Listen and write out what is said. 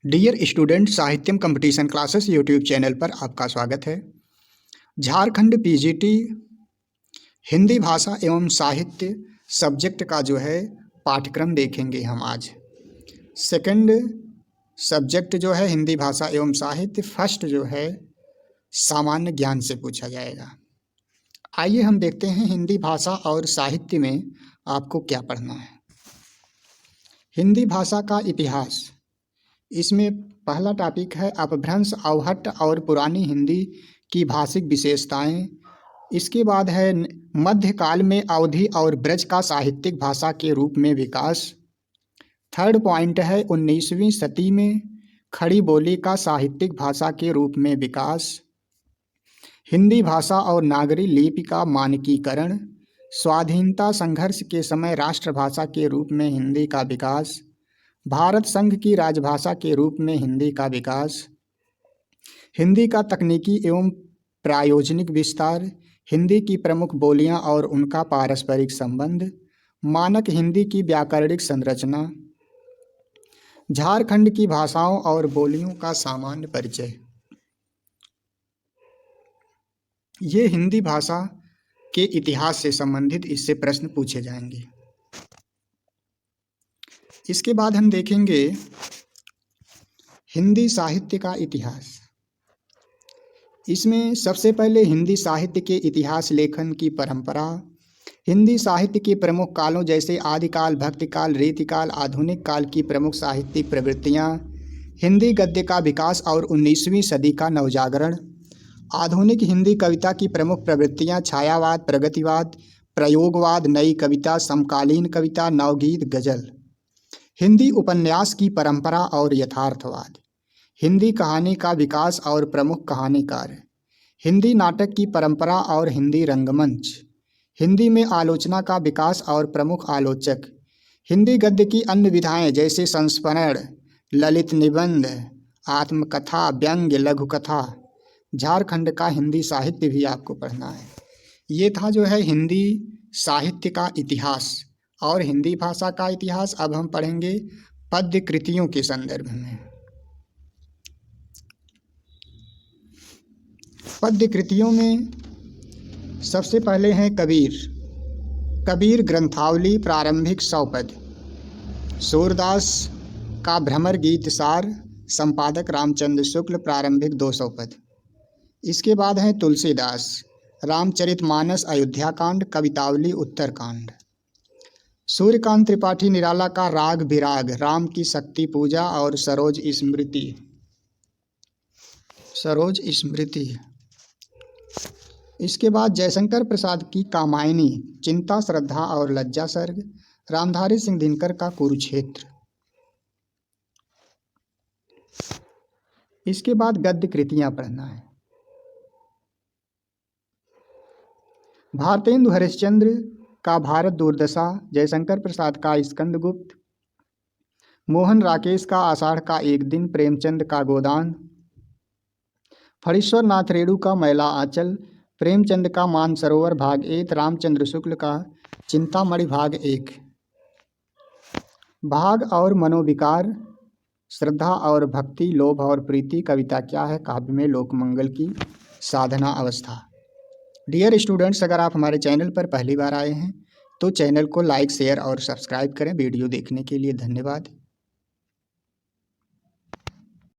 Dear student, Sahityam competition classes YouTube channel पर आपका स्वागत है। झारखंड पीजीटी हिंदी भाषा एवं साहित्य सब्जेक्ट का जो है पाठ्यक्रम देखेंगे हम आज। सेकंड सब्जेक्ट जो है हिंदी भाषा एवं साहित्य, फर्स्ट जो है सामान्य ज्ञान से पूछा जाएगा। आइए हम देखते हैं हिंदी भाषा और साहित्य में आपको क्या पढ़ना है। हिंदी भाषा का इतिहास, इसमें पहला टॉपिक है अपभ्रंश, अवहट्ट और पुरानी हिंदी की भाषिक विशेषताएं। इसके बाद है मध्यकाल में अवधी और ब्रज का साहित्यिक भाषा के रूप में विकास। थर्ड पॉइंट है 19वीं सदी में खड़ी बोली का साहित्यिक भाषा के रूप में विकास। हिंदी भाषा और नागरी लिपि का मानकीकरण। स्वाधीनता संघर्ष के समय राष्ट्रभाषा के रूप में हिंदी का विकास। भारत संघ की राजभाषा के रूप में हिंदी का विकास। हिंदी का तकनीकी एवं प्रायोजनिक विस्तार। हिंदी की प्रमुख बोलियां और उनका पारस्परिक संबंध। मानक हिंदी की व्याकरणिक संरचना। झारखंड की भाषाओं और बोलियों का सामान्य परिचय। ये हिंदी भाषा के इतिहास से संबंधित इससे प्रश्न पूछे जाएंगे। इसके बाद हम देखेंगे हिंदी साहित्य का इतिहास। इसमें सबसे पहले हिंदी साहित्य के इतिहास लेखन की परंपरा। हिंदी साहित्य के प्रमुख कालों जैसे आदिकाल, भक्तिकाल, रीतिकाल, आधुनिक काल की प्रमुख साहित्यिक प्रवृत्तियाँ। हिंदी गद्य का विकास और 19वीं सदी का नवजागरण। आधुनिक हिंदी कविता की प्रमुख प्रवृत्तियाँ छायावाद, प्रगतिवाद, प्रयोगवाद, नई कविता, समकालीन कविता, नवगीत, गजल। हिंदी उपन्यास की परंपरा और यथार्थवाद। हिंदी कहानी का विकास और प्रमुख कहानीकार। हिंदी नाटक की परंपरा और हिंदी रंगमंच। हिंदी में आलोचना का विकास और प्रमुख आलोचक। हिंदी गद्य की अन्य विधाएं जैसे संस्मरण, ललित निबंध, आत्मकथा, व्यंग्य, लघु कथा। झारखंड का हिंदी साहित्य भी आपको पढ़ना है। ये था जो है हिंदी साहित्य का इतिहास और हिंदी भाषा का इतिहास। अब हम पढ़ेंगे पद्य कृतियों के संदर्भ में। पद्य कृतियों में सबसे पहले हैं कबीर। कबीर ग्रंथावली प्रारंभिक 100 पद। सूरदास का भ्रमर गीत सार, संपादक रामचंद्र शुक्ल, प्रारंभिक 200 पद। इसके बाद हैं तुलसीदास, रामचरितमानस अयोध्याकांड, कवितावली उत्तरकांड। सूर्यकांत त्रिपाठी निराला का राग विराग, राम की शक्ति पूजा और सरोज स्मृति। सरोज स्मृति। इसके बाद जयशंकर प्रसाद की कामायनी, चिंता, श्रद्धा और लज्जा सर्ग। रामधारी सिंह दिनकर का कुरुक्षेत्र। इसके बाद गद्य कृतियां पढ़ना है। भारतेंदु हरिश्चंद्र का भारत दुर्दशा, जयशंकर प्रसाद का स्कंदगुप्त, मोहन राकेश का आषाढ़ का एक दिन, प्रेमचंद का गोदान, फणीश्वर नाथ रेणु का मैला आंचल, प्रेमचंद का मानसरोवर भाग 1, रामचंद्र शुक्ल का चिंतामणि भाग 1। भाग और मनोविकार, श्रद्धा और भक्ति, लोभ और प्रीति, कविता क्या है, काव्य में लोकमंगल की साधना अवस्था। डियर स्टूडेंट्स, अगर आप हमारे चैनल पर पहली बार आए हैं तो चैनल को लाइक, शेयर और सब्सक्राइब करें। वीडियो देखने के लिए धन्यवाद।